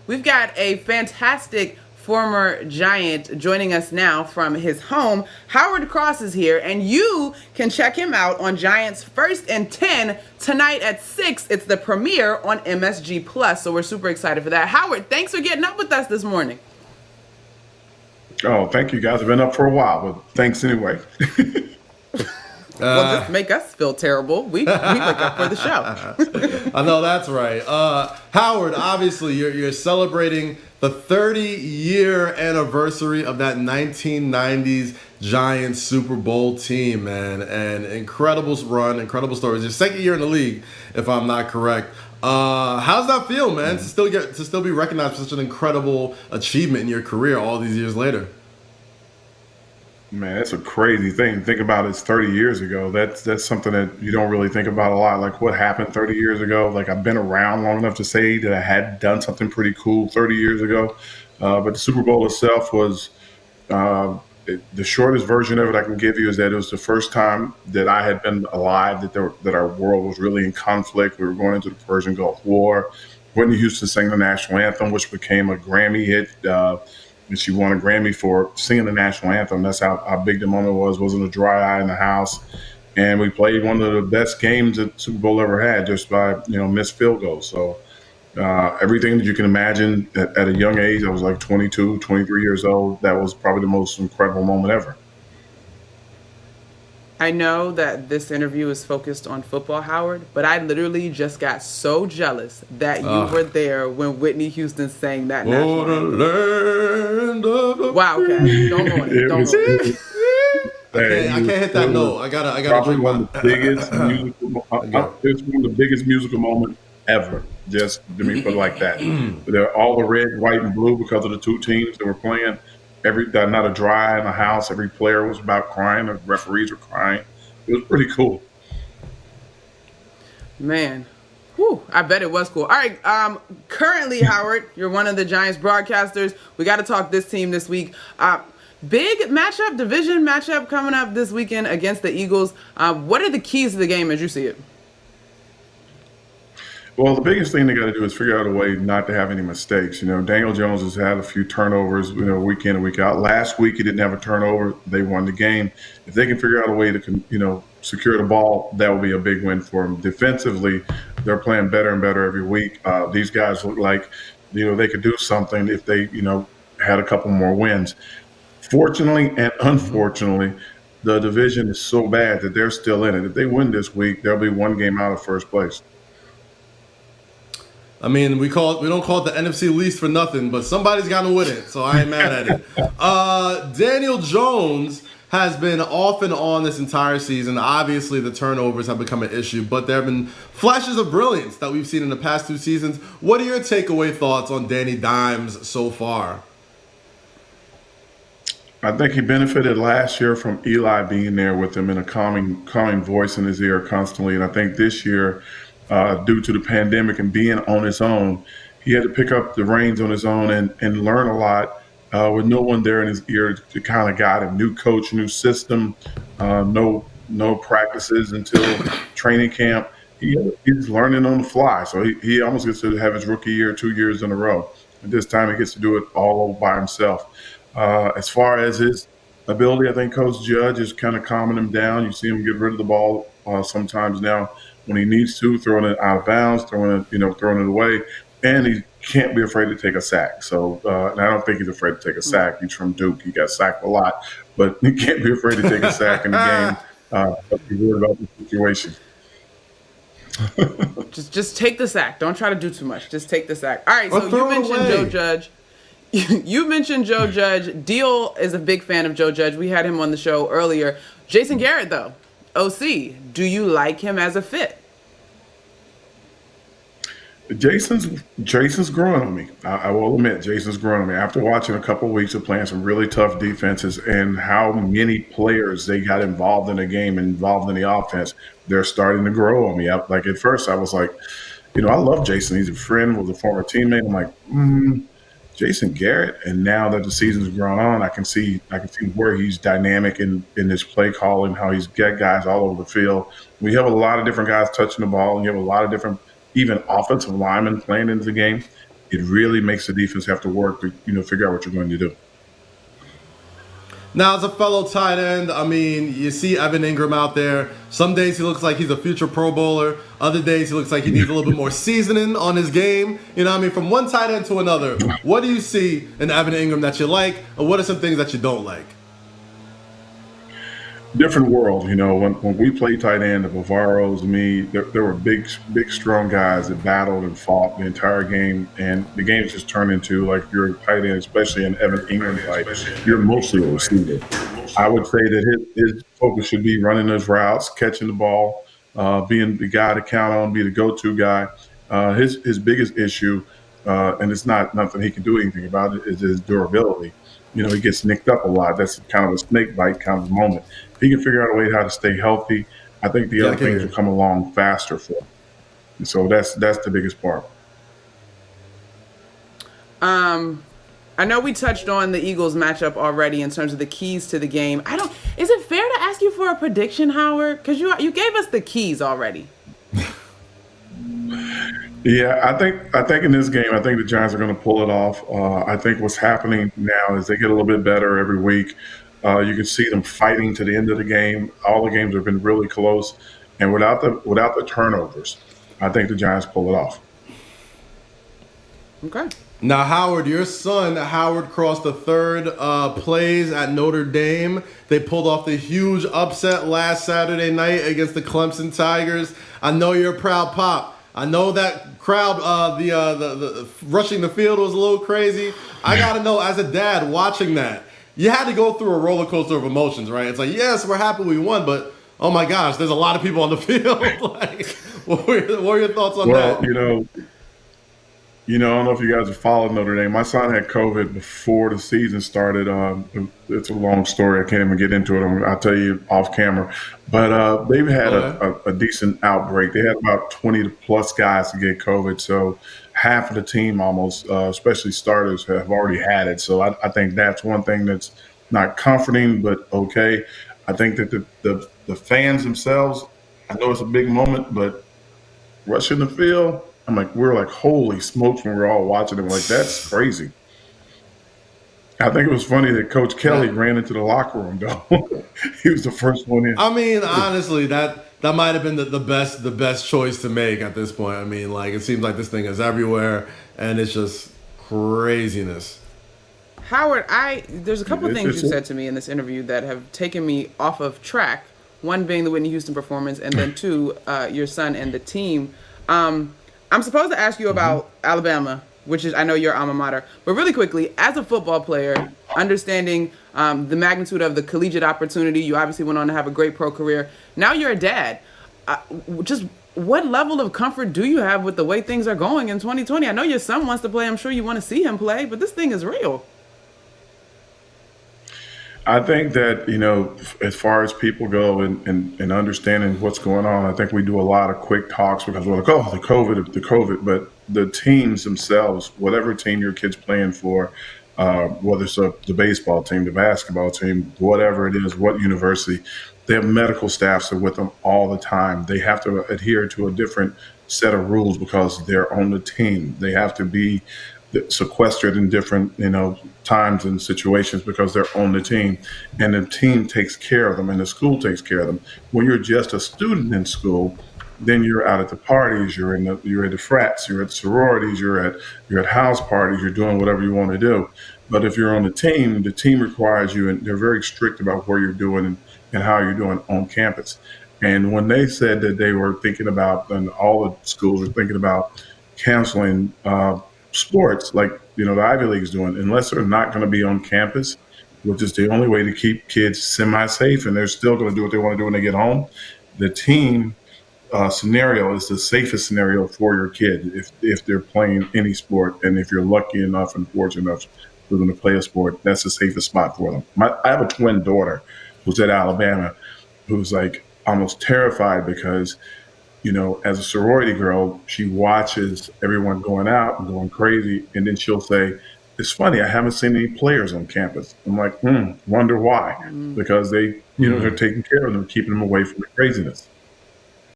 we've got a fantastic former Giant joining us now from his home. Howard Cross is here, and you can check him out on Giants First and 10 tonight at 6. It's the premiere on MSG Plus, so we're super excited for that. Howard, thanks for getting up with us this morning. Oh, thank you, guys. I've been up for a while, but thanks anyway. Well, just make us feel terrible. We wake up for the show. I know that's right. Howard, obviously, you're celebrating the 30-year anniversary of that 1990s Giants Super Bowl team, man. And incredible run, incredible stories. Your second year in the league, if I'm not correct. How's that feel, man, to still be recognized for such an incredible achievement in your career all these years later? Man, that's a crazy thing. Think about it's 30 years ago. That's something that you don't really think about a lot. Like what happened 30 years ago. Like I've been around long enough to say that I had done something pretty cool 30 years ago. But the Super Bowl itself was the shortest version of it I can give you is that it was the first time that I had been alive, that our world was really in conflict. We were going into the Persian Gulf War. Whitney Houston sang the national anthem, which became a Grammy hit. And she won a Grammy for singing the national anthem. That's how big the moment was. Wasn't a dry eye in the house. And we played one of the best games that Super Bowl ever had just by, missed field goals. So everything that you can imagine at a young age, I was like 22, 23 years old. That was probably the most incredible moment ever. I know that this interview is focused on football, Howard, but I literally just got so jealous that you were there when Whitney Houston sang that national anthem. Wow, okay. Don't ruin it. Don't ruin it. I can't hit that note. I gotta probably one of the biggest it's one of the biggest musical moments ever. Just to me put it like that. They're all the red, white, and blue because of the two teams that were playing. Not a dry in the house. Every player was about crying. The referees were crying. It was pretty cool. Man, whew, I bet it was cool. All right, currently, Howard, you're one of the Giants broadcasters. We got to talk this team this week. Big matchup, division matchup coming up this weekend against the Eagles. What are the keys to the game as you see it? Well, the biggest thing they got to do is figure out a way not to have any mistakes. Daniel Jones has had a few turnovers, week in and week out. Last week he didn't have a turnover. They won the game. If they can figure out a way to, secure the ball, that will be a big win for them. Defensively, they're playing better and better every week. These guys look like, they could do something if they, had a couple more wins. Fortunately and unfortunately, the division is so bad that they're still in it. If they win this week, they'll be one game out of first place. I mean, we don't call it the NFC least for nothing, but somebody's got to win it, so I ain't mad at it. Daniel Jones has been off and on this entire season. Obviously, the turnovers have become an issue, but there have been flashes of brilliance that we've seen in the past 2 seasons. What are your takeaway thoughts on Danny Dimes so far? I think he benefited last year from Eli being there with him and a calming voice in his ear constantly, and I think this year, due to the pandemic and being on his own, he had to pick up the reins on his own and learn a lot with no one there in his ear to kind of guide him. New coach, new system, no practices until training camp. He's learning on the fly. So he almost gets to have his rookie year 2 years in a row. And this time he gets to do it all by himself. As far as his ability, I think Coach Judge is kind of calming him down. You see him get rid of the ball sometimes now when he needs to, throwing it out of bounds, throwing it away, and he can't be afraid to take a sack. So, and I don't think he's afraid to take a sack. He's from Duke. He got sacked a lot, but he can't be afraid to take a sack in the game. But he's worried about the situation. Just take the sack. Don't try to do too much. Just take the sack. All right, so you mentioned Joe Judge. You mentioned Joe Judge. Deal is a big fan of Joe Judge. We had him on the show earlier. Jason Garrett, though. OC, do you like him as a fit? Jason's growing on me. I will admit, Jason's growing on me. After watching a couple of weeks of playing some really tough defenses and how many players they got involved in the game, involved in the offense, they're starting to grow on me. Like at first, I was like, I love Jason. He's a friend, was a former teammate. I'm like, Jason Garrett. And now that the season's grown on, I can see where he's dynamic in his play calling, how he's got guys all over the field. We have a lot of different guys touching the ball, and you have a lot of different even offensive linemen playing into the game. it really makes the defense have to work to, figure out what you're going to do. Now, as a fellow tight end, I mean, you see Evan Ingram out there. Some days he looks like he's a future Pro Bowler. Other days he looks like he needs a little bit more seasoning on his game. You know what I mean? From one tight end to another, what do you see in Evan Ingram that you like, and what are some things that you don't like? Different world, when we played tight end, the Bavaros, me, there were big, strong guys that battled and fought the entire game, and the game just turned into, like, you're a tight end, especially in Evan Ingram type, you're mostly a receiver. I would say that his focus should be running those routes, catching the ball, being the guy to count on, be the go-to guy. His biggest issue, and it's not nothing he can do anything about it, is his durability. He gets nicked up a lot. That's kind of a snake bite kind of moment. If he can figure out a way how to stay healthy, I think the other things will come along faster for him. And so that's the biggest part. I know we touched on the Eagles matchup already in terms of the keys to the game. Is it fair to ask you for a prediction, Howard? Because you gave us the keys already. Yeah, I think in this game, I think the Giants are going to pull it off. I think what's happening now is they get a little bit better every week. You can see them fighting to the end of the game. All the games have been really close, and without the turnovers, I think the Giants pull it off. Okay. Now, Howard, your son, Howard Cross III, plays at Notre Dame. They pulled off the huge upset last Saturday night against the Clemson Tigers. I know you're a proud pop. I know that crowd, the rushing the field was a little crazy. I got to know, as a dad watching that, you had to go through a roller coaster of emotions, right? It's like, yes, we're happy we won, but oh my gosh, there's a lot of people on the field. Like, what were your thoughts on that? Well, I don't know if you guys have followed Notre Dame. My son had COVID before the season started. It's a long story. I can't even get into it. I'll tell you off camera. But they've had a decent outbreak. They had about 20 plus guys to get COVID. So half of the team almost, especially starters, have already had it. So I think that's one thing that's not comforting, but okay. I think that the fans themselves, I know it's a big moment, but rushing the field, we're like, holy smokes, when we're all watching it. We're like, that's crazy. I think it was funny that Coach Kelly ran into the locker room, though. He was the first one in. I mean, honestly, that might have been the best choice to make at this point. I mean, like, it seems like this thing is everywhere, and it's just craziness. Howard, there's a couple of things you said to me in this interview that have taken me off of track. One being the Whitney Houston performance, and then two, your son and the team. I'm supposed to ask you about Alabama, which is, I know, your alma mater. But really quickly, as a football player, understanding the magnitude of the collegiate opportunity, you obviously went on to have a great pro career. Now you're a dad. Just what level of comfort do you have with the way things are going in 2020? I know your son wants to play. I'm sure you want to see him play, but this thing is real. I think that, as far as people go and understanding what's going on, I think we do a lot of quick talks because we're like, oh, the COVID. But the teams themselves, whatever team your kid's playing for, whether it's the baseball team, the basketball team, whatever it is, what university, they have medical staffs that are with them all the time. They have to adhere to a different set of rules because they're on the team. They have to be sequestered in different, times and situations because they're on the team, and the team takes care of them and the school takes care of them. When you're just a student in school, then you're out at the parties, you're at the frats, you're at sororities, you're at house parties, you're doing whatever you want to do. But if you're on the team requires you, and they're very strict about where you're doing and how you're doing on campus. And when they said that they were thinking about, and all the schools are thinking about canceling sports like the Ivy League is doing, unless they're not going to be on campus, which is the only way to keep kids semi-safe, and they're still going to do what they want to do when they get home. The team scenario is the safest scenario for your kid if they're playing any sport, and if you're lucky enough and fortunate enough for them to play a sport, that's the safest spot for them. I have a twin daughter who's at Alabama, who's like almost terrified because as a sorority girl, she watches everyone going out and going crazy. And then she'll say, it's funny, I haven't seen any players on campus. I'm like, wonder why? Because they're taking care of them, keeping them away from the craziness.